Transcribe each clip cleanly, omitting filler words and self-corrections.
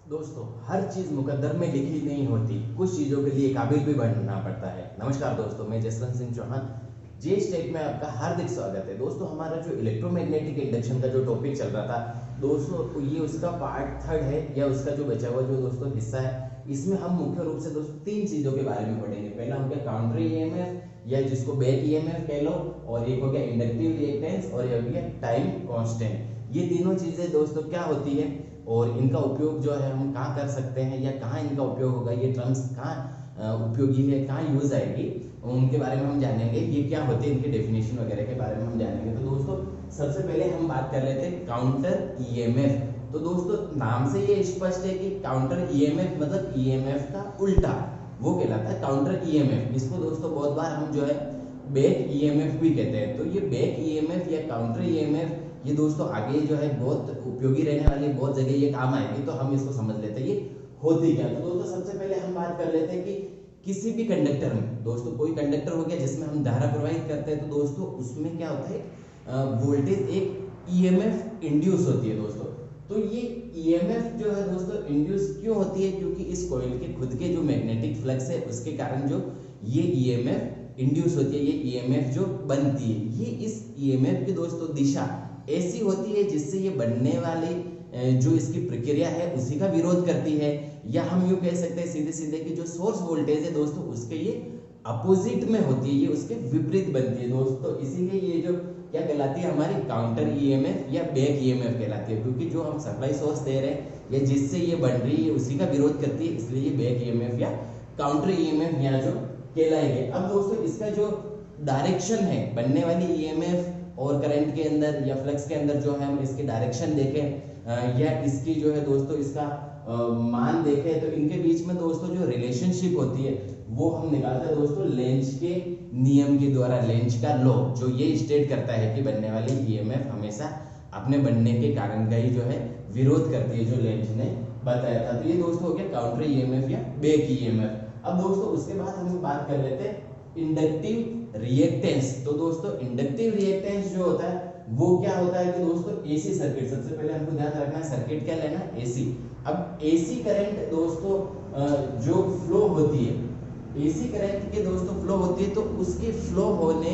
दोस्तों, हर चीज मुकद्दर में लिखी नहीं होती, कुछ चीजों के लिए काबिल भी बनना पड़ता है। नमस्कार दोस्तों, मैं जसवंत सिंह चौहान जे टेक में आपका हार्दिक स्वागत है। दोस्तों, हमारा जो इलेक्ट्रोमैग्नेटिक इंडक्शन का जो टॉपिक चल रहा था दोस्तों, ये उसका पार्ट थर्ड है या उसका जो बचा हुआ जो दोस्तों हिस्सा है। इसमें हम मुख्य रूप से दोस्तों तीन चीजों के बारे में पढ़ेंगे। पहला हो गया काउंटर ईएमएफ या जिसको बैक ईएमएफ कह लो, और एक हो गया इंडक्टिव रिएक्टेंस, और ये हो गया टाइम कांस्टेंट। ये तीनों चीजें दोस्तों क्या होती है और इनका उपयोग जो है हम कहाँ कर सकते हैं या कहाँ इनका उपयोग होगा, ये टर्म्स कहाँ उपयोगी है, कहाँ यूज आएगी, उनके बारे में हम जानेंगे। ये क्या होते हैं, इनके डेफिनेशन वगैरह के बारे में हम जानेंगे। तो दोस्तों, सबसे पहले हम बात कर लेते हैं काउंटर ईएमएफ। तो दोस्तों, नाम से ये स्पष्ट है कि काउंटर ईएमएफ मतलब ईएमएफ का उल्टा वो कहलाता है काउंटर ईएमएफ। इसको दोस्तों बहुत बार हम जो है बैक ईएमएफ भी कहते हैं। तो ये बैक ईएमएफ या काउंटर ईएमएफ ये दोस्तों आगे जो है बहुत उपयोगी रहने वाली, बहुत जगह ये काम आएगी। तो हम इसको समझ लेते हैं ये होती क्या। तो दोस्तों, सबसे पहले हम बात कर लेते हैं कि किसी भी कंडक्टर में दोस्तों कोई कंडक्टर हो गया जिसमें हम धारा प्रवाहित करते हैं, तो दोस्तों उसमें क्या होता है, वोल्टेज एक ईएमएफ इंड्यूस होती है दोस्तों। तो ये ईएमएफ जो है दोस्तों इंड्यूस क्यों होती है, क्योंकि इस कॉइल के खुद के जो मैग्नेटिक फ्लक्स है उसके कारण जो ये ईएमएफ इंड्यूस होती है, ये ईएमएफ जो बनती है, ये इस ईएमएफ की दोस्तों दिशा ऐसी होती है जिससे ये बनने वाली जो इसकी प्रक्रिया है उसी का विरोध करती है। या हम यूं कह सकते हैं सीधे सीधे कि जो सोर्स वोल्टेज है दोस्तों उसके ये अपोजिट में होती है, ये उसके विपरीत बनती है दोस्तों। इसीलिए ये जो क्या कहलाती है हमारी काउंटर ईएमएफ या बैक ईएमएफ कहलाती है, क्योंकि जो हम सप्लाई सोर्स दे रहे हैं या जिससे ये बन रही है उसी का विरोध करती है, इसलिए ये बैक ईएमएफ या काउंटर ईएमएफ यहाँ जो कहलाएंगे। अब दोस्तों, इसका जो डायरेक्शन है बनने वाली ईएमएफ और करंट के अंदर या फ्लक्स के अंदर जो है हम इसकी डायरेक्शन देखें या इसकी जो है दोस्तों इसका मान देखें, तो इनके बीच में दोस्तों जो रिलेशनशिप होती है वो हम निकालते हैं दोस्तों लेंज के नियम के द्वारा। लेंज का लॉ जो ये स्टेट करता है कि बनने वाली ईएमएफ हमेशा अपने बनने के कारण का ही जो है विरोध करती है, जो लेंज ने बताया था। तो ये दोस्तों हो गया काउंटर ईएमएफ या बैक ईएमएफ। अब दोस्तों उसके बाद हम बात कर लेते हैं इंडक्टिव रिएक्टेंस। तो दोस्तों इंडक्टिव रिएक्टेंस जो होता है वो क्या होता है कि दोस्तों एसी सर्किट, सबसे पहले हमको ध्यान रखना है सर्किट क्या लेना है, एसी। अब एसी करंट दोस्तों जो फ्लो होती है, एसी करंट के दोस्तों फ्लो होती है, तो उसके फ्लो होने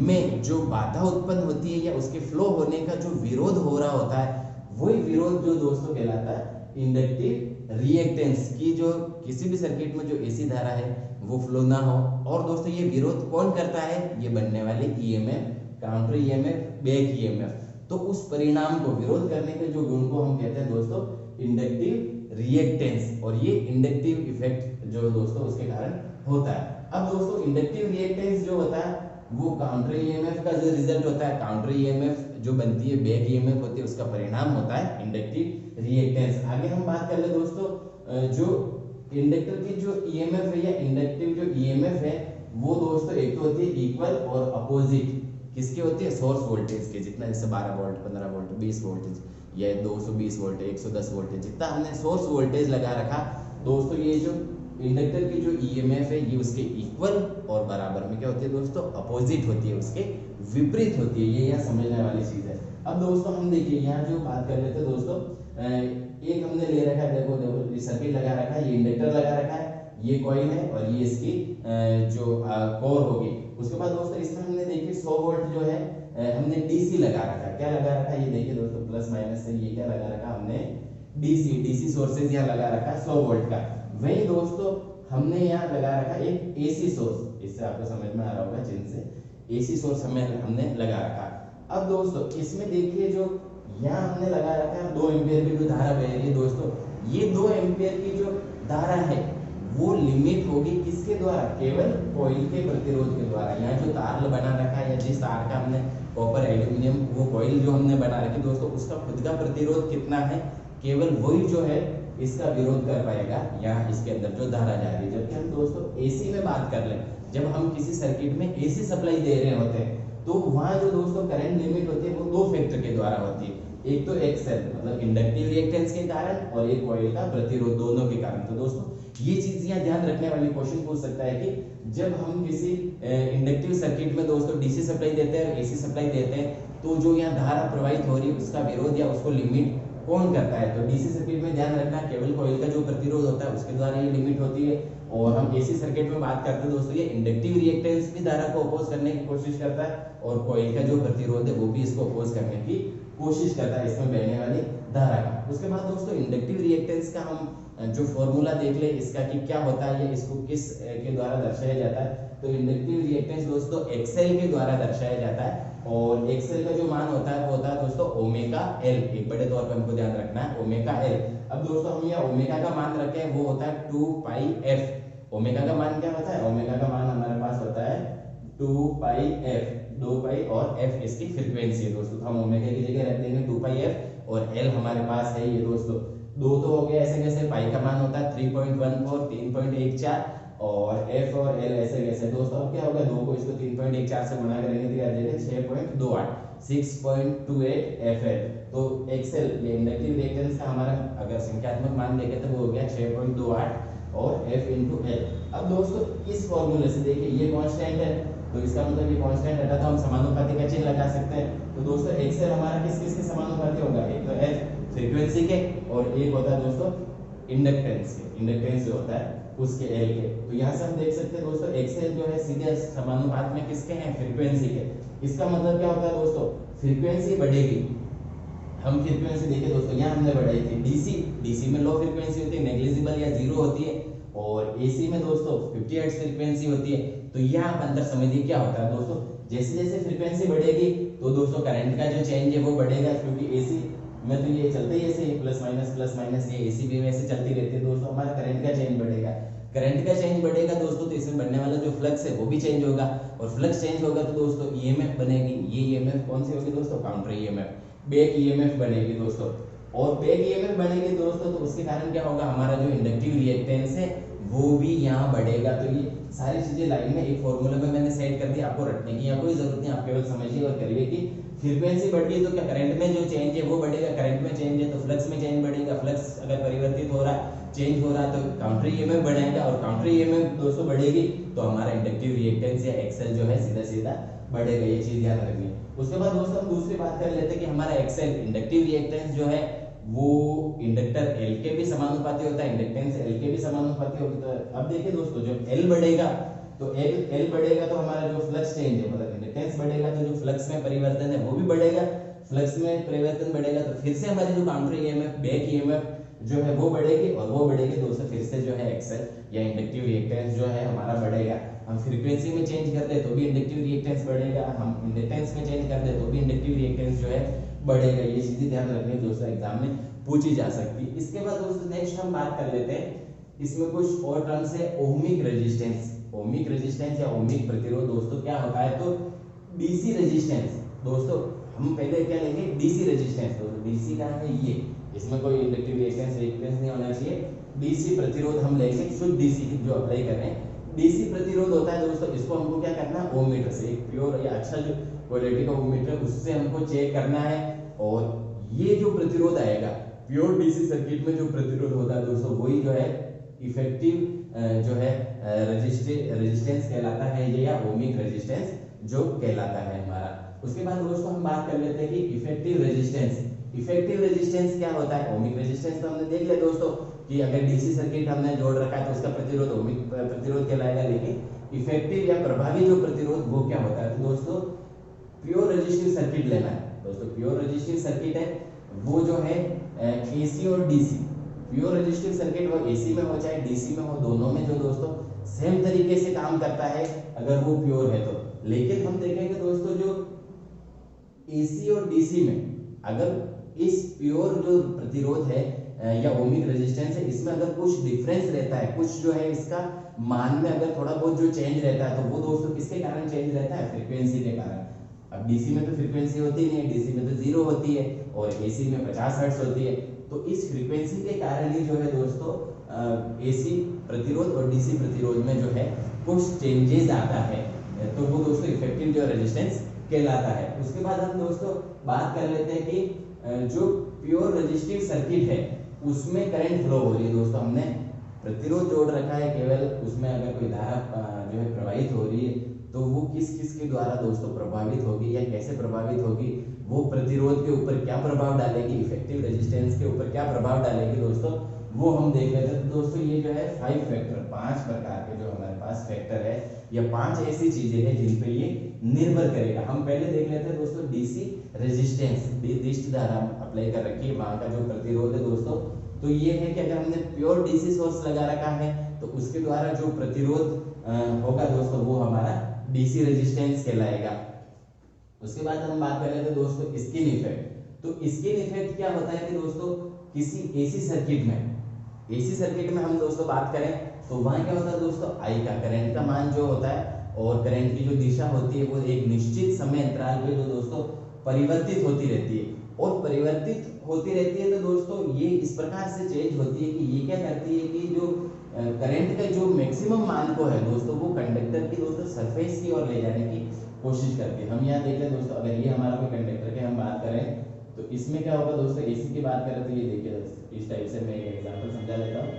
में जो बाधा उत्पन्न होती है या उसके फ्लो होने का जो विरोध हो रहा होता है, वही विरोध जो दोस्तों कहलाता है इंडक्टिव रिएक्टेंस की। जो किसी भी सर्किट में जो एसी धारा है वो फ्लो ना हो, और दोस्तों ये विरोध कौन करता है, ये बनने वाले EMF, counter EMF, back EMF. तो उस परिणाम को विरोध करने के जो गुण को हम कहते हैं दोस्तों इंडक्टिव रिएक्टेंस, और ये इंडक्टिव इफेक्ट जो दोस्तों उसके कारण होता है। अब दोस्तों इंडक्टिव रिएक्टेंस जो होता है वो काउंटर ईएमएफ का जो रिजल्ट होता है, काउंटर ईएमएफ जो बनती है बैक ईएमएफ होती है उसका परिणाम होता है इंडक्टिव रिएक्टेंस। आगे हम बात कर ले दोस्तों जो इंडक्टर की जो ईएमएफ है या इंडक्टिव जो ईएमएफ है वो दोस्तों एक तो होती है इक्वल और अपोजिट। किसकी होती है, सोर्स वोल्टेज के, जितना जैसे 12 वोल्ट, 15 वोल्ट, 20 वोल्टेज या 220 वोल्ट, 110 वोल्टेज, जितना हमने सोर्स वोल्टेज लगा रखा दोस्तों, ये जो इंडक्टर की जो ईएमएफ है ये उसके इक्वल और बराबर में क्या होती है दोस्तों, अपोजिट होती है, उसके विपरीत होती है। ये यहाँ समझने वाली चीज है। अब दोस्तों हम देखिए यहाँ जो बात कर लेते हैं दोस्तों, एक हमने ले रखा है, देखो देखो सर्किट लगा रखा है, ये इंडक्टर लगा रखा है, ये कॉइल है और ये इसकी जो कोर होगी। उसके बाद दोस्तों इसमें हमने देखिए 100 वोल्ट जो है हमने डीसी लगा रखा है। क्या लगा रखा है, ये देखिए दोस्तों प्लस माइनस से ये क्या लगा रखा हमने, डीसी सोर्सेज यहाँ लगा रखा है 100 वोल्ट का। वही दोस्तों हमने यहाँ लगा रखा एक एसी सोर्स, इससे आपको समझ में आ रहा होगा जिनसे एसी सोर्स हमने लगा रखा। अब दोस्तों इसमें देखिए जो यहाँ हमने लगा रखा है 2 एम्पियर की जो धारा बह रही है दोस्तों, ये 2 एम्पियर की जो धारा है वो लिमिट होगी किसके द्वारा, केवल कॉइल के प्रतिरोध के द्वारा। यहाँ जो तार बना रखा है या जिस तार का हमने कॉपर एल्यूमिनियम वो कॉइल जो हमने बना रखी दोस्तों उसका खुद का प्रतिरोध कितना है, केवल वही जो है इसका विरोध कर पाएगा यहाँ इसके अंदर जो धारा जा रही है। जबकि हम दोस्तों एसी में बात कर लें, जब हम किसी सर्किट में एसी सप्लाई दे रहे होते हैं तो वहां जो दोस्तों करंट लिमिट होती है वो 2 फैक्टर के द्वारा होती है, एक तो एक्सएल मतलब इंडक्टिव रिएक्टेंस के कारण और एक कॉइल का प्रतिरोध, दोनों के कारण। तो दोस्तों ये चीज यहाँ ध्यान रखने वाली, क्वेश्चन पूछ सकता है कि जब हम किसी इंडक्टिव सर्किट में दोस्तों डीसी सप्लाई देते हैं और एसी सप्लाई देते हैं तो जो यहाँ धारा प्रवाहित हो रही है उसका विरोध या उसको लिमिट कौन करता है। तो डीसी सर्किट में ध्यान रखना केवल कॉइल का जो प्रतिरोध होता है उसके द्वारा ये लिमिट होती है। और हम एसी सर्किट में बात करते हैं दोस्तों, ये इंडक्टिव रिएक्टेंस भी धारा को अपोज करने की कोशिश करता है और कॉइल का जो प्रतिरोध है वो भी इसको अपोज करने की कोशिश करता है इसमें बहने वाली धारा का। उसके बाद दोस्तों इंडक्टिव रिएक्टेंस का हम जो फॉर्मूला देख ले इसका कि क्या होता है, ये इसको किस के द्वारा दर्शाया जाता है। तो इंडक्टिव रिएक्टेंस दोस्तों एक्सएल के द्वारा दर्शाया जाता है और एक्सएल का जो मान होता है वो होता है दोस्तों ओमेगा एल। एक बड़े तौर पर हमको ध्यान रखना है ओमेगा एल। अब दोस्तों हम ये ओमेगा का मान रखे हैं वो होता है 2 पाई एफ। ओमेगा का मान क्या होता है, ओमेगा का मान हमारे पास होता है 2 पाई एफ, 2 पाई और एफ इसकी फ्रीक्वेंसी है दोस्तों। तो हम ओमेगा की जगह रख देंगे 2 पाई एफ और एल हमारे पास है ये दोस्तों 2 तो हो गया ऐसे कैसे, पाई का मान होता है 3.14 3.14 और एफ और एल ऐसे कैसे दोस्तों। अब क्या होगा 2 को इसको 3.14 से गुणा करेंगे तो आ जाएगा 6.28 6.28 एफएल। तो एक्सएल ये इंडक्टिव रिएक्टेंस का हमारा अगर संख्यात्मक मान देखें तो वो हो गया 6.28 और एफ इंटू एल। अब दोस्तों इस फॉर्मूले से देखिए ये कांस्टेंट है तो इसका मतलब ये कांस्टेंट हटा तो हम समानुपाती का चिन्ह लगा सकते हैं। तो दोस्तों एक्सएल हमारा किस किस के समानुपाती होगा, एक तो एफ फ्रीक्वेंसी के और एक होता है दोस्तों इंडक्टेंस के, इंडक्टेंस जो होता है उसके एल के। तो यहाँ से हम देख सकते हैं दोस्तों एक्सएल जो है सीधे समानुपात में किसके हैं, फ्रीक्वेंसी के। इसका मतलब क्या होता है दोस्तों, फ्रीक्वेंसी बढ़ेगी, हम फ्रीक्वेंसी देखिए दोस्तों यहाँ हमने बढ़ाई थी डीसी में लो फ्रीक्वेंसी होती है, नेग्लिजिबल या जीरो होती है और एसी में दोस्तों 50 हर्ट्ज फ्रीक्वेंसी होती है। तो यहाँ आप अंतर समझिए क्या होता है दोस्तों, जैसे जैसे फ्रीक्वेंसी बढ़ेगी तो दोस्तों करंट का जो चेंज है वो बढ़ेगा, क्योंकि एसी में तो ये चलते ही ऐसे प्लस माइनस ये एसी भी वैसे चलती रहती है दोस्तों। हमारा करंट का चेंज बढ़ेगा, करंट का चेंज बढ़ेगा दोस्तों तो इसमें बनने वाला जो फ्लक्स है वो भी चेंज होगा और फ्लक्स चेंज होगा तो दोस्तों ईएमएफ बनेगी। ये ईएमएफ कौन सी होगी दोस्तों, काउंटर ईएमएफ, बैक ईएमएफ बनेगी दोस्तों। और बैक ईएमएफ बनेगी दोस्तों तो उसके कारण क्या होगा, हमारा जो इंडक्टिव रिएक्टेंस है वो भी यहाँ बढ़ेगा। तो ये सारी चीजें लाइन में एक फॉर्मूले में मैंने सेट कर दी, आपको रटने की यहाँ कोई जरूरत नहीं, आप केवल समझिए और करिए कि फ्रीक्वेंसी बढ़ गई तो क्या करंट में जो चेंज है वो बढ़ेगा, करंट में चेंज है तो फ्लक्स में चेंज बढ़ेगा, फ्लक्स अगर परिवर्तित हो रहा है चेंज हो रहा है तो काउंटर ईएमएफ बढ़ेगा और काउंटर ईएमएफ दोस्तों बढ़ेगी तो हमारा इंडक्टिव रिएक्टेंस या एक्सएल जो है सीधा सीधा बढ़ेगा। ये चीज ध्यान रखनी है। उसके बाद दोस्तों हम दूसरी बात कर लेते हैं कि हमारा एक्सएल इंडक्टिव रिएक्टेंस जो है वो इंडक्टर एल के भी समानुपाती होता है, इंडक्टेंस एल के भी समानुपाती होगी। तो अब देखिए दोस्तों जब एल बढ़ेगा तो एल बढ़ेगा तो हमारा जो फ्लक्स चेंज है मतलब इंडक्टेंस बढ़ेगा तो जो फ्लक्स में परिवर्तन है वो भी बढ़ेगा, फ्लक्स में परिवर्तन बढ़ेगा तो फिर से हमारी जो काउंटर ईएमएफ बैक ईएमएफ जो है वो बढ़ेगी और वो बढ़ेगी दोस्तों फिर से जो है एक्सएल या इंडक्टिव रिएक्टेंस जो है हमारा बढ़ेगा। हम फ्रीक्वेंसी में चेंज कर दे तो भी इंडक्टिव रिएक्टेंस बढ़ेगा, हम इंडक्टेंस में चेंज कर दे तो भी इंडक्टिव रिएक्टेंस जो है बढ़ेगा। ये चीजें ध्यान रखनी है दोस्तों, एग्जाम में पूछी जा सकती है। इसके बाद दोस्तों नेक्स्ट हम बात कर लेते हैं, इसमें कुछ और टर्म्स है, ओमिक रेजिस्टेंस। ओमिक रेजिस्टेंस या ओमिक प्रतिरोध दोस्तों क्या होता है, तो डीसी रेजिस्टेंस दोस्तों हम पहले क्या लेंगे, डीसी रेजिस्टेंस। दोस्तों डीसी का है ये, इसमें कोई इंडक्टिव रिएक्टेंस नहीं होना चाहिए। डीसी प्रतिरोध हम लेंगे, शुद्ध डीसी जो अप्लाई कर रहे हैं डीसी प्रतिरोध होता है दोस्तों, इसको हमको क्या करना है, ओम मीटर से, एक प्योर या अच्छा जो क्वालिटी का ओम मीटर उससे हमको चेक करना है। और ये जो प्रतिरोध आएगा प्योर डीसी सर्किट में जो प्रतिरोध होता है दोस्तों वही जो है इफेक्टिव जो है रेजिस्टेंस कहलाता है ये, या ओमिक रेजिस्टेंस जो कहलाता है हमारा। उसके बाद दोस्तों हम बात कर लेते हैं कि इफेक्टिव रेजिस्टेंस। इफेक्टिव रेजिस्टेंस क्या होता है, ओमिक रेजिस्टेंस तो हमने देख लिया दोस्तों कि अगर डीसी सर्किट हमने जोड़ रखा है तो उसका प्रतिरोध ओमिक प्रतिरोध कहलाएगा। लेकिन इफेक्टिव या प्रभावी जो प्रतिरोध वो क्या होता है, तो दोस्तों प्योर रेजिस्टिव सर्किट लेना है दोस्तों। प्योर रेजिस्टिव सर्किट है वो जो है एसी और डीसी, प्योर रेजिस्टिव सर्किट वो एसी में हो चाहे डीसी में हो, दोनों में जो दोस्तों सेम तरीके से काम करता है अगर वो प्योर है तो। लेकिन हम देखेंगे दोस्तों जो एसी और डीसी में अगर इस प्योर जो प्रतिरोध है या ओमिक रेजिस्टेंस है इसमें अगर कुछ डिफरेंस रहता है, कुछ जो है इसका मान में अगर थोड़ा बहुत जो चेंज रहता है तो वो दोस्तों किसके कारण चेंज रहता है, फ्रीक्वेंसी के कारण। अब डीसी में तो फ्रीक्वेंसी होती नहीं है, डीसी में तो 0 होती है और एसी में 50 हर्ट्ज होती है। तो इस फ्रीक्वेंसी के कारण ही जो है दोस्तों एसी प्रतिरोध और डीसी प्रतिरोध में जो है कुछ चेंजेस आता है, तो वो दोस्तों इफेक्टिव जो रेजिस्टेंस कहलाता है। उसके बाद हम दोस्तों बात कर लेते हैं कि जो प्योर रेजिस्टिव सर्किट है उसमें करंट फ्लो हो रही है दोस्तों, हमने प्रतिरोध जोड़ रखा है केवल, उसमें अगर कोई धारा जो है प्रवाहित हो रही है तो वो किस किस के द्वारा दोस्तों प्रभावित होगी या कैसे प्रभावित होगी वो प्रतिरोध के ऊपर क्या प्रभाव डालेगी, इफेक्टिव रेजिस्टेंस के ऊपर क्या प्रभाव डालेगी दोस्तों, वो हम देख लेते हैं। तो दोस्तों ये जो है 5 फैक्टर, 5 प्रकार के जो हमारे पास फैक्टर है या 5 ऐसी चीजें हैं जिन पे ये निर्भर करेगा। हम पहले देख लेते हैं दोस्तों डीसी रेजिस्टेंस, डिस्ट धारा अप्लाई कर रखी है, वहां का जो प्रतिरोध है दोस्तों, तो ये है कि अगर हमने प्योर डीसी सोर्स लगा रखा है तो उसके द्वारा जो प्रतिरोध होगा दोस्तों वो हमारा डीसी रेजिस्टेंस कहलाएगा। उसके बाद हम बात कर लेते हैं दोस्तों स्किन इफेक्ट। तो स्किन इफेक्ट क्या होता है कि दोस्तों किसी एसी सर्किट में हम दोस्तों बात करें तो वहां क्या होता है दोस्तों, आई का करंट का मान जो होता है और करंट की जो दिशा होती है वो एक निश्चित समय अंतराल पे जो दोस्तों परिवर्तित होती रहती है। और परिवर्तित होती रहती है तो दोस्तों ये इस प्रकार से चेंज होती है कि ये क्या करती है कि जो करंट का जो मैक्सिमम मान को है दोस्तों वो कंडक्टर की दोस्तों सरफेस की ओर ले जाने की कोशिश करती है। हम यहाँ देख लें दोस्तों, अगर ये हमारा कोई कंडक्टर की हम बात करें तो इसमें क्या होगा दोस्तों, एसी की बात करें तो ये देखिए दोस्तों इस टाइप से मैं एक एग्जांपल समझा देता हूँ,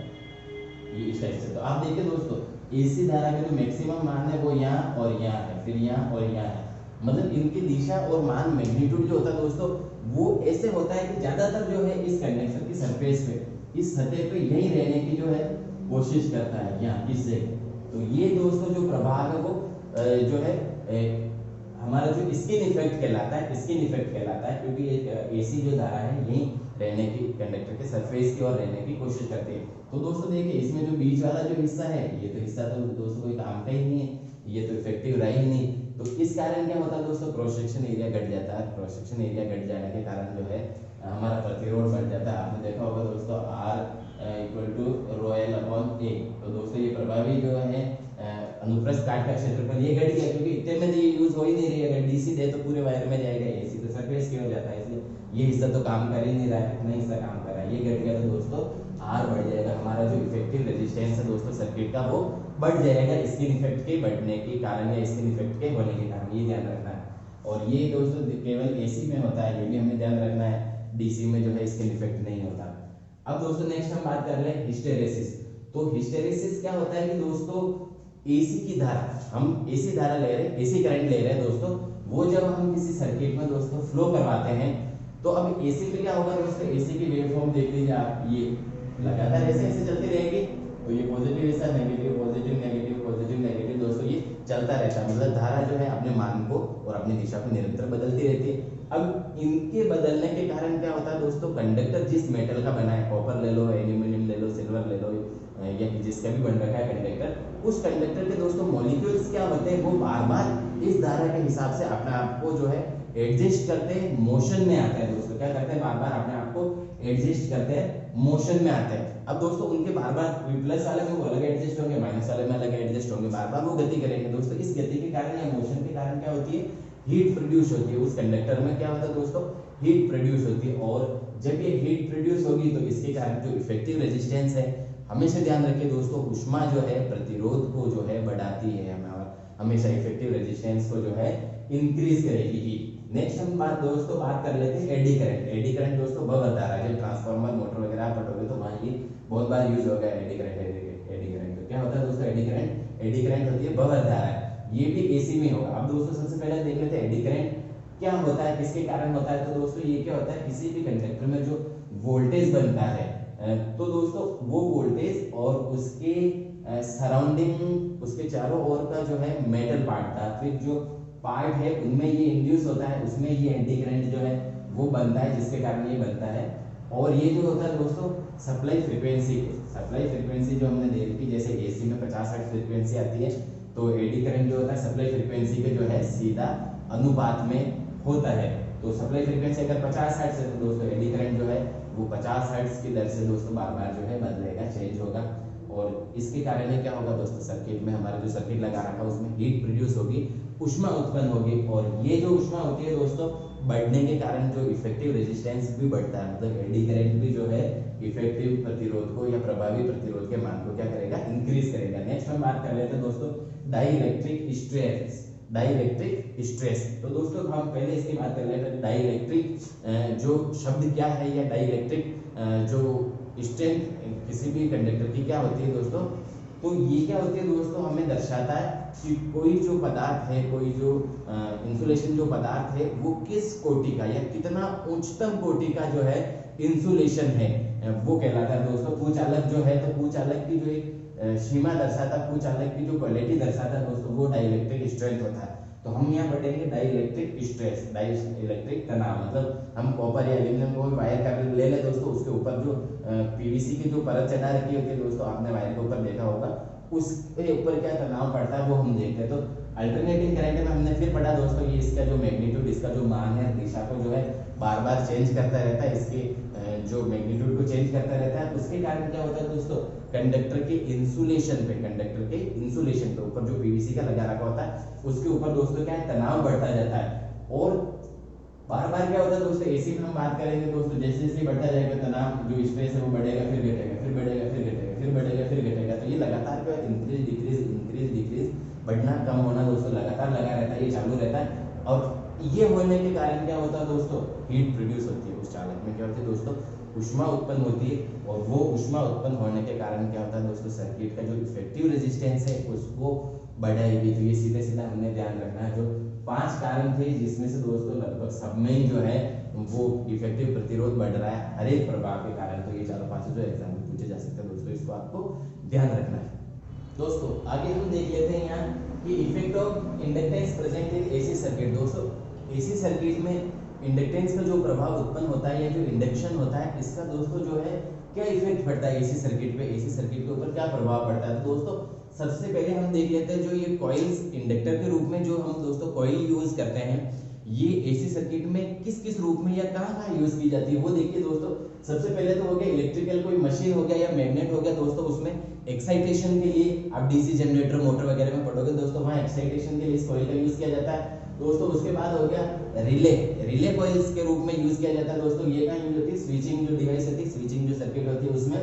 ये इस टाइप से। तो आप देखिए दोस्तों एसी धारा का जो मैक्सिमम मान है वो यहाँ और यहाँ है, फिर यहाँ और यहाँ है, मतलब इनकी दिशा और मान मैग्नीट्यूड जो होता है दोस्तों वो ऐसे होता है कि ज्यादातर जो है इस कंडक्टर की सरफेस पे, इस सतह पे यही रहने की जो है कोशिश करता है यहाँ इस जगह। तो ये दोस्तों जो प्रभाव है वो जो है हमारा जो स्किन इफेक्ट कहलाता है, स्किन इफेक्ट कहलाता है, क्योंकि एसी जो धारा है यही रहने की, कंडक्टर के सरफेस की ओर रहने की कोशिश करती है। तो दोस्तों देखिए इसमें जो बीच वाला जो हिस्सा है ये तो हिस्सा तो दोस्तों कोई काम का ही नहीं है, ये तो इफेक्टिव रहा ही नहीं। तो इस कारण क्या होता है दोस्तों, क्रॉस सेक्शन एरिया घट जाता है। क्रॉस सेक्शन एरिया घट जाने के कारण जो है हमारा प्रतिरोध बढ़ जाता है। आपने देखा होगा दोस्तों R equal to rho L upon A. तो दोस्तों ये प्रभावी जो है अनुप्रस्थ काट का क्षेत्रफल ये घट गया, क्योंकि इतने में तो ये यूज हो ही नहीं रही है। अगर डीसी दे तो पूरे वायर में जाएगा, एसी तो सरफेस की ओर जाता है, इसलिए ये हिस्सा तो काम कर ही नहीं रहा है, इतना हिस्सा काम कर रहा है, ये घट गया तो दोस्तों आर बढ़ जाएगा। हमारा जो इफेक्टिव रेजिस्टेंस है दोस्तों सर्किट का वो बढ़ जाएगा स्किन इफेक्ट के बढ़ने के कारण या स्किन इफेक्ट के होने के कारण, ये ध्यान रखना है। और ये दोस्तों केवल एसी में होता है, ये भी हमें ध्यान रखना है, डीसी में जो है स्किन इफेक्ट नहीं होता। अब दोस्तों नेक्स्ट हम बात कर रहे हैं हिस्टेरेसिस। तो हिस्टेरेसिस क्या होता है कि दोस्तों एसी की धारा, हम एसी धारा ले रहे हैं, एसी करंट ले रहे हैं दोस्तों, वो जब हम किसी सर्किट में दोस्तों फ्लो करवाते हैं तो अब एसी में क्या होगा दोस्तों, एसी की वेवफॉर्म देख लीजिए आप, ये लगातार ऐसे ऐसे चलती रहेगी। तो ये पॉजिटिव ऐसा, negative positive, negative positive, negative दोस्तों ये चलता रहता है। मतलब धारा जो है अपने मान को और अपनी दिशा को निरंतर बदलती रहती है। अब इनके बदलने के कारण क्या होता है दोस्तों, कंडक्टर जिस मेटल का बना है, कॉपर ले लो, एल्यूमिनियम ले लो, सिल्वर ले लो, या जिसका भी बन रखा है कंडक्टर, उस कंडक्टर के दोस्तों मॉलिक्यूल्स क्या होते हैं, वो बार बार इस धारा के हिसाब से अपने आप को जो है एडजस्ट करते हैं, मोशन में आते हैं दोस्तों। क्या करते हैं, बार बार अपने आप को एडजस्ट करते हैं, मोशन में आते हैं। अब दोस्तों उनके बार बार प्लस वाले में वो अलग एडजस्ट होंगे, माइनस वाले में अलग एडजस्ट होंगे, बार बार वो गति करेंगे दोस्तों। इस गति के कारण या मोशन के कारण क्या होती है, हीट प्रोड्यूस होती है। उस कंडक्टर में क्या होता है दोस्तों, हीट प्रोड्यूस होती है। और जब ये हीट प्रोड्यूस होगी तो इसके कारण जो इफेक्टिव रेजिस्टेंस है, हमेशा ध्यान रखिए दोस्तों, ऊष्मा जो है प्रतिरोध को जो है बढ़ाती है, हमेशा इफेक्टिव रेजिस्टेंस को जो है इंक्रीज करेगी। नेक्स्ट हम दोस्तों बात कर लेते हैं एडी करंट। एडी करंट दोस्तों भंवर धारा, जब ट्रांसफार्मर मोटर वगैरह आप पढ़ोगे तो वहाँ ये बहुत बार यूज होगा एडी करंट। एडी करंट तो क्या होता है दोस्तों, एडी करंट होती है भंवर धारा, ये भी एसी में होगा। अब दोस्तों सबसे पहले देख लेते हैं एडी करंट क्या होता है, किसके कारण होता है। तो दोस्तों ये क्या होता है, किसी भी कंडक्टर में जो वोल्टेज बनता है, तो दोस्तों वो वोल्टेज और उसके सराउंडिंग, उसके चारों ओर का जो है मेटल पार्ट था, फिर जो पार्ट है उनमें ये इंड्यूस होता है, उसमें ये एंटी करंट जो है वो बनता है, जिसके कारण ये बनता है। और ये जो होता है दोस्तों सप्लाई फ्रीक्वेंसी जो हमने दे रखी, जैसे एसी में 50 हर्ट्ज फ्रीक्वेंसी आती है, तो एडी करंट जो होता है सप्लाई फ्रीक्वेंसी के जो है सीधा अनुपात में होता है। तो सप्लाई फ्रीक्वेंसी अगर 50 हर्ट्ज है तो दोस्तों एडी करंट जो है वो 50 हर्ट्ज की दर से दोस्तों बार बार जो है बदलेगा, चेंज होगा। और इसके कारण क्या होगा दोस्तों, सर्किट में हमारा जो सर्किट लगा रखा है उसमें हीट प्रोड्यूस होगी, ऊष्मा उत्पन्न होगी। और ये जो ऊष्मा होती है दोस्तों बढ़ने के कारण जो इफेक्टिव रेजिस्टेंस भी बढ़ता है, मतलब एडी करंट भी जो है इफेक्टिव प्रतिरोध को या प्रभावी प्रतिरोध के मान को क्या करेगा, इंक्रीज करेगा। नेक्स्ट हम बात कर लेते हैं दोस्तों डाइइलेक्ट्रिक स्ट्रेस। डाइइलेक्ट्रिक स्ट्रेस, तो दोस्तों हम पहले इसकी बात कर लेते हैं। डाइइलेक्ट्रिक जो शब्द क्या है, या डाइइलेक्ट्रिक जो स्ट्रेंथ किसी भी कंडक्टर की क्या होती है दोस्तों, तो ये क्या होती है दोस्तों, हमें दर्शाता है कि कोई जो पदार्थ है, कोई जो इंसुलेशन जो पदार्थ है वो किस कोटि का या कितना उच्चतम कोटि का जो है इंसुलेशन है वो कहलाता है दोस्तों। पूचालक जो है, तो पूचालक की जो एक सीमा दर्शाता, पूचालक की जो क्वालिटी दर्शाता है दोस्तों, वो डाइलेक्ट्रिक स्ट्रेंथ होता है। तो हम यहाँ पढ़ेंगे डाइलेक्ट्रिक स्ट्रेस, डाइलेक्ट्रिक तनाव, मतलब हम कॉपर या एल्यूमिनियम को वायर का ले लें दोस्तों, उसके ऊपर जो पीवीसी की जो परत चढ़ा रखी होती है दोस्तों, आपने वायर के ऊपर देखा होगा, उसके ऊपर क्या तनाव पड़ता है वो हम देखते हैं। तो अल्टरनेटिंग करंट में हमने फिर पढ़ा दोस्तों, ये इसका जो मैग्नीट्यूड, इसका जो मान है, दिशा को जो है बार बार चेंज करता रहता है, इसके जो मैग्नीट्यूड को चेंज करता रहता है। उसके कारण क्या होता है दोस्तों, कंडक्टर के इंसुलेशन पे, कंडक्टर के इंसुलेशन पे ऊपर जो पीवीसी का लगा रखा होता है उसके ऊपर दोस्तों क्या है, तनाव बढ़ता जाता है। और बार बार क्या होता है दोस्तों, एसी में हम बात करेंगे दोस्तों, जैसे जैसे बढ़ता जाएगा तनाव, जो स्ट्रेस है वो बढ़ेगा, फिर घटेगा, फिर बढ़ेगा, फिर घटेगा, फिर बढ़ेगा, फिर घटेगा। तो ये लगातार क्या है, इंक्रीज डिक्रीज, इंक्रीज डिक्रीज, बढ़ना कम होना दोस्तों लगातार लगा रहता है, ये चालू रहता है। और ये होने के कारण क्या होता है दोस्तों, हीट प्रोड्यूस होती है उस चालक में, क्या होती है दोस्तों, ऊष्मा उत्पन्न होती है। और वो ऊष्मा उत्पन्न होने के कारण क्या होता है दोस्तों, सर्किट का जो इफेक्टिव रेजिस्टेंस है उसको बढ़ाएगी। तो ये सीधे सीधा हमने ध्यान रखना है। जो 5 कारण थे जिसमें से दोस्तों लगभग सब में ही जो है वो इफेक्टिव प्रतिरोध बढ़ रहा है हर एक प्रभाव के कारण। तो ये 4-5 जो एग्जाम में पूछे जा सकते हैं दोस्तों, इसको आपको ध्यान रखना है। दोस्तों आगे हम देख लेते हैं यहाँ कि effect of inductance present in AC circuit. दोस्तों एसी सर्किट में इंडक्टेंस का जो प्रभाव उत्पन्न होता है या जो इंडक्शन होता है, इसका दोस्तों जो है क्या इफेक्ट पड़ता है एसी सर्किट पे, एसी सर्किट के ऊपर क्या प्रभाव पड़ता है। तो दोस्तों सबसे पहले हम देख लेते हैं जो ये कॉइल्स इंडक्टर के रूप में जो हम दोस्तों कॉइल यूज करते हैं, ये एसी सर्किट में किस किस रूप में या कहाँ यूज की जाती है वो देखिए दोस्तों। सबसे पहले तो हो गया इलेक्ट्रिकल, कोई मशीन हो गया या मैग्नेट हो गया दोस्तों, उसमें एक्साइटेशन के लिए आप डीसी जनरेटर, मोटर वगैरह में पढ़ोगे दोस्तों, वहाँ एक्साइटेशन के लिए इस कॉइल का यूज किया जाता है दोस्तों। उसके बाद हो गया रिले, रिले कॉइल्स के रूप में यूज किया जाता है दोस्तों। ये कहाँ यूज होती है, स्विचिंग जो डिवाइस होती है, स्विचिंग जो सर्किट होती है उसमें।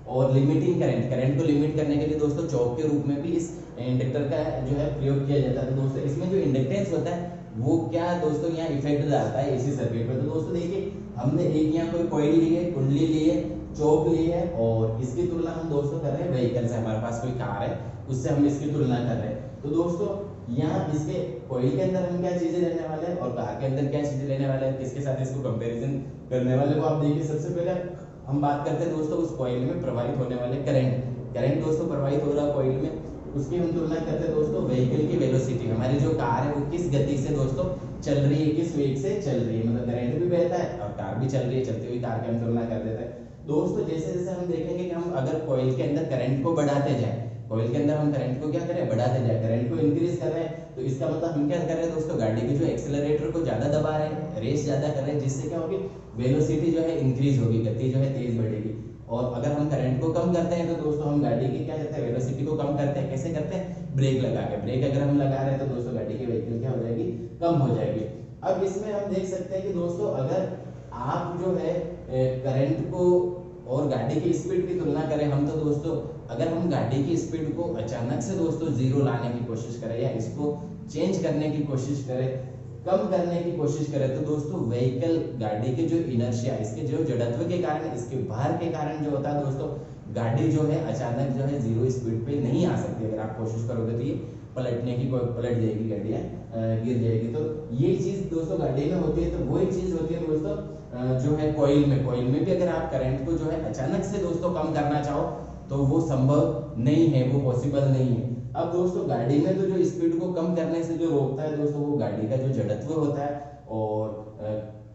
और लिमिटिंग करंट, करंट को लिमिट करने के लिए दोस्तों चौक के रूप में भी इस इंडक्टर का जो है प्रयोग किया जाता है। तो दोस्तों इसमें जो इंडक्टेंस होता है वो क्या दोस्तों यहाँ इफेक्ट डालता है एसी सर्किट में। तो दोस्तों देखिए हमने एक यहाँ कोई कॉइल ली है, कुंडली ली है, चौक ली है, और इसकी तुलना हम दोस्तों कर रहे हैं व्हीकल से, हमारे पास कोई कार है उससे हम इसकी तुलना कर रहे हैं। तो दोस्तों यहाँ इसके कॉइल के अंदर हम क्या चीजें लेने वाले हैं और कार के अंदर क्या चीजें लेने वाले हैं, किसके साथ इसको कंपैरिजन करने वाले को आप देखिए। सबसे पहले हम बात करते हैं दोस्तों उस कॉइल में प्रवाहित होने वाले करंट, करंट दोस्तों प्रवाहित हो रहा है कॉइल में, उसकी हम तुलना करते हैं दोस्तों व्हीकल की वेलोसिटी। हमारी जो कार है वो किस गति से दोस्तों चल रही है, किस वेग से चल रही है, मतलब करंट भी बहता है और कार भी चल रही है, चलती हुई कार की हम तुलना कर देते हैं दोस्तों। जैसे जैसे हम देखेंगे कि हम अगर कॉइल के अंदर करंट को बढ़ाते जाए, कॉइल के अंदर हम करंट को क्या करें, बढ़ाते जाए, करंट को इंक्रीज कर रहे हैं, तो इसका मतलब हम क्या कर रहे हैं दोस्तों, गाड़ी के जो एक्सेलरेटर को ज्यादा दबा रहे हैं, रेस ज्यादा कर रहे हैं, जिससे क्या होगी, वेलोसिटी जो है इंक्रीज होगी, गति जो है तेज बढ़ेगी। और अगर हम करंट को कम करते हैं तो दोस्तों हम गाड़ी की क्या करते हैं, वेलोसिटी को कम करते हैं। कैसे करते हैं, ब्रेक लगा के। ब्रेक अगर हम लगा रहे हैं तो दोस्तों गाड़ी की व्हीकल क्या हो जाएगी, कम हो जाएगी। अब इसमें हम देख सकते हैं कि दोस्तों अगर आप जो है करंट को और गाड़ी की स्पीड की तुलना करें हम, तो दोस्तों अगर हम गाड़ी की स्पीड को अचानक से दोस्तों जीरो लाने की कोशिश करें या इसको चेंज करने की कोशिश करें, कम करने की कोशिश करें, तो दोस्तों व्हीकल, गाड़ी के जो इनर्शिया, इसके जो जड़त्व के कारण, इसके भार के कारण जो होता है दोस्तों, गाड़ी जो है अचानक जो है जीरो स्पीड पे नहीं आ सकती। अगर आप कोशिश करोगे तो ये पलटने की, पलट जाएगी गाड़ियाँ, गिर जाएगी। तो ये चीज दोस्तों गाड़ी में होती है। तो वही चीज होती है दोस्तों जो है कॉइल में। कॉइल में भी अगर आप करंट को जो है अचानक से दोस्तों कम करना चाहो तो वो संभव नहीं है, वो पॉसिबल नहीं है। अब दोस्तों गाड़ी में तो जो स्पीड को कम करने से जो रोकता है दोस्तों वो गाड़ी का जो जड़त्व होता है, और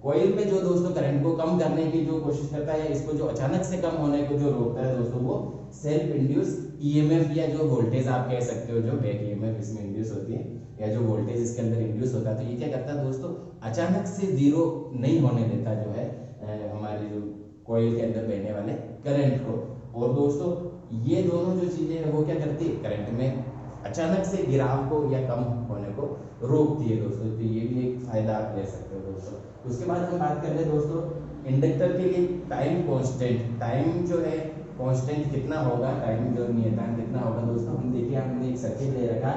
कॉइल में जो दोस्तों करंट को कम करने की जो कोशिश करता है, इसको जो अचानक से कम होने को जो रोकता है दोस्तों, वो सेल्फ इंड्यूस ईएमएफ या जो वोल्टेज आप कह सकते हो, जो बैक ईएमएफ इसमें इंड्यूस होती है या जो वोल्टेज इसके अंदर इंड्यूस होता है। तो ये क्या करता है दोस्तों, अचानक से जीरो नहीं होने देता जो है हमारी जो कॉइल के अंदर बहने वाले करंट को। और दोस्तों ये दोनों जो चीजें हैं वो क्या करती है, करंट में अचानक से गिराव को या कम होने को रोकती है दोस्तों। तो ये भी एक फायदा आप ले सकते हो दोस्तों। उसके बाद हम बात कर रहे हैं दोस्तों इंडक्टर के लिए टाइम कांस्टेंट, टाइम जो है कांस्टेंट कितना होगा, टाइम जो नियतांक कितना होगा दोस्तों। हम देखिए हमने एक सर्किट ले रखा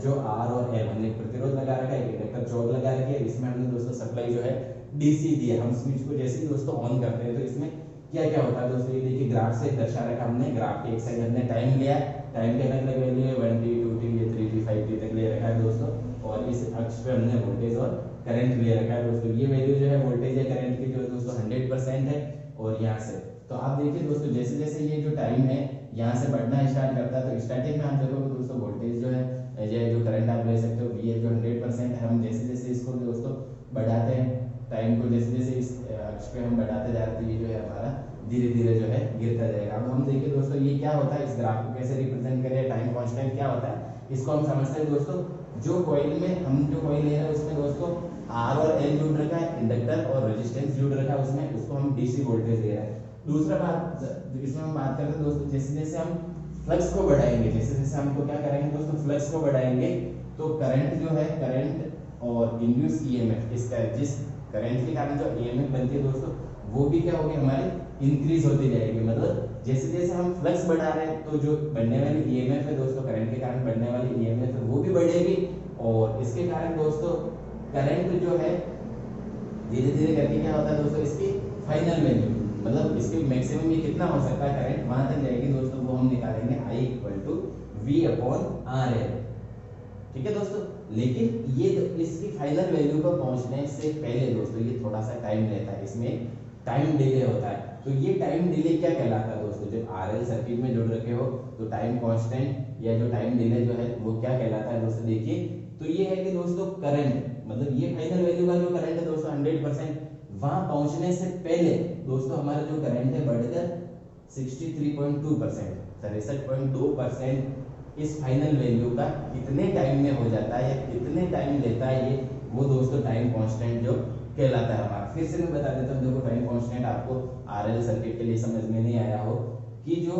जो आर और एल, हमने एक प्रतिरोध लगा रखा है, एक इंडक्टर चौक लगा रखी है, इसमें हमने दोस्तों सप्लाई जो है डीसी दी है। हम स्विच को जैसे ही दोस्तों ऑन करते हैं तो इसमें क्या क्या होता है दोस्तों, ये देखिए ग्राफ से दर्शा रखा हमने। ग्राफ के एक साइड हमने टाइम लिया है टाइम के अलग अलग वैल्यू है, 1T 2T ये 3T 5T तक ले रखा है दोस्तों। और इस अक्ष पे हमने वोल्टेज और करंट ले रखा है दोस्तों। ये वैल्यू जो है वोल्टेज या करंट की जो है दोस्तों 100% है। और यहाँ से तो आप देखिए दोस्तों, जैसे जैसे ये जो टाइम है यहाँ से बढ़ना स्टार्ट करता है, तो स्टार्टिंग में आप देखोगे दोस्तों वोल्टेज जो है ये जो करंट आप ले सकते हो वी जो 100% है। हम जैसे जैसे इसको दोस्तों बढ़ाते हैं टाइम को, जैसे जैसे इस अक्ष पे हम बढ़ाते जा रहे हैं, ये जो है हमारा धीरे धीरे जो है गिरता जाएगा। अब हम देखिए दोस्तों ये क्या होता है, इस ग्राफ को कैसे रिप्रेजेंट करें, टाइम कांस्टेंट क्या होता है इसको हम समझते हैं दोस्तों। जो कॉइल में हम जो कॉइल ले रहे हैं उसमें दोस्तों आर और एल जुड़ रखा है, इंडक्टर और रेजिस्टेंस जुड़ रखा है उसमें, उसको हम डीसी वोल्टेज दे रहे हैं। दूसरा बात इसमें हम बात करते हैं दोस्तों, जैसे जैसे हम फ्लक्स को बढ़ाएंगे, जैसे जैसे हमको क्या करेंगे दोस्तों फ्लक्स को बढ़ाएंगे, तो करंट जो है करंट और इंड्यूस ईएमएफ, इसका जिस करंट के कारण जो ईएमएफ बनती है दोस्तों वो भी क्या होगी हमारी इंक्रीज होती जाएगी। मतलब जैसे जैसे हम फ्लक्स बढ़ा रहे हैं तो जो बनने वाली ईएमएफ है दोस्तों, करंट के कारण बनने वाली ईएमएफ है वो भी बढ़ेगी। और इसके कारण दोस्तों करंट जो है धीरे धीरे करके क्या होता है दोस्तों, इसकी फाइनल वैल्यू मतलब इसके मैक्सिमम ये कितना हो सकता है करंट वहां तक जाएगी दोस्तों, वो हम निकालेंगे I = V/RL। ठीक है दोस्तों, लेकिन ये इसकी फाइनल वैल्यू पर पहुंचने से पहले दोस्तों ये थोड़ा सा टाइम लेता है, इसमें टाइम डिले होता है। तो ये टाइम डिले क्या कहलाता है दोस्तों, जब आरएल सर्किट में जुड़ रखे हो तो टाइम कांस्टेंट या जो टाइम डिले जो है वो क्या कहलाता है दोस्तों। देखिए तो ये है कि दोस्तों करंट मतलब ये फाइनल वैल्यू का जो करंट है दोस्तों 100%, वहां पहुंचने से पहले दोस्तों हमारा जो करंट है बढ़कर 63.2% 63.2% इस फाइनल वैल्यू का कितने टाइम में हो जाता है या कितने टाइम लेता है ये, वो दोस्तों टाइम कांस्टेंट जो कहलाता है हमारा। फिर से मैं बता देता हूँ, देखो टाइम कांस्टेंट आपको आरएल सर्किट के लिए समझ में नहीं आया हो कि जो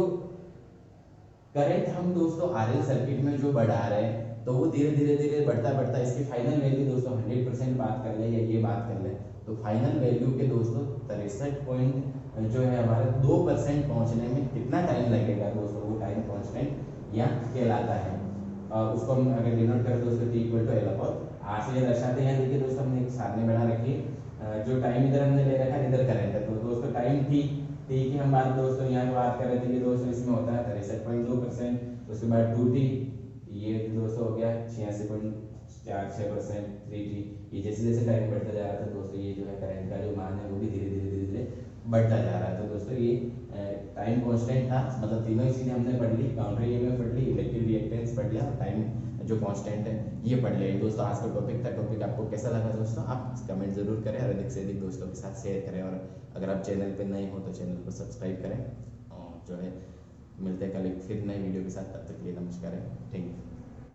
करंट हम दोस्तों आरएल सर्किट में जो बढ़ा रहे हैं तो वो धीरे धीरे धीरे बढ़ता बढ़ता इसकी फाइनल वैल्यू दोस्तों 100% बात कर ले या ये बात कर ले तो फाइनल वैल्यू के दोस्तों 63 जो है हमारे 2% पहुंचने में कितना टाइम लगेगा दोस्तों, वो टाइम कांस्टेंट यहाँ कहलाता है। उसको हम अगर डिनोट करें दोस्तों T = L/R से ये दर्शाते हैं। देखिए दोस्तों हमने एक सारणी बना रखी है, जो टाइम इधर हमने ले रखा है इधर करंट है, तो दोस्तों टाइम T की हम बात दोस्तों यहाँ बात कर रहे थे कि दोस्तों इसमें होता है 63.2%, उसके बाद 2T ये दोस्तों हो गया 86.46%, 3T ये जैसे जैसे टाइम बढ़ता जा रहा था दोस्तों ये जो है करंट का जो मान है वो भी धीरे धीरे धीरे धीरे बढ़ता जा रहा है। तो दोस्तों ये टाइम कांस्टेंट था, मतलब तीनों ही चीजें हमने पढ़ ली, काउंटर ईएमएफ पढ़ ली, इलेक्ट्रिक रिएक्टेंस पढ़ लिया, टाइम जो कांस्टेंट है ये पढ़ लिया। दोस्तों आज का टॉपिक था, टॉपिक आपको कैसा लगा दोस्तों आप कमेंट जरूर करें और अधिक से अधिक दोस्तों के साथ शेयर करें। और अगर आप चैनल पर नए हो तो चैनल को सब्सक्राइब करें और जो है मिलते हैं कल एक फिर नए वीडियो के साथ, तब तक के लिए नमस्कार है, थैंक यू।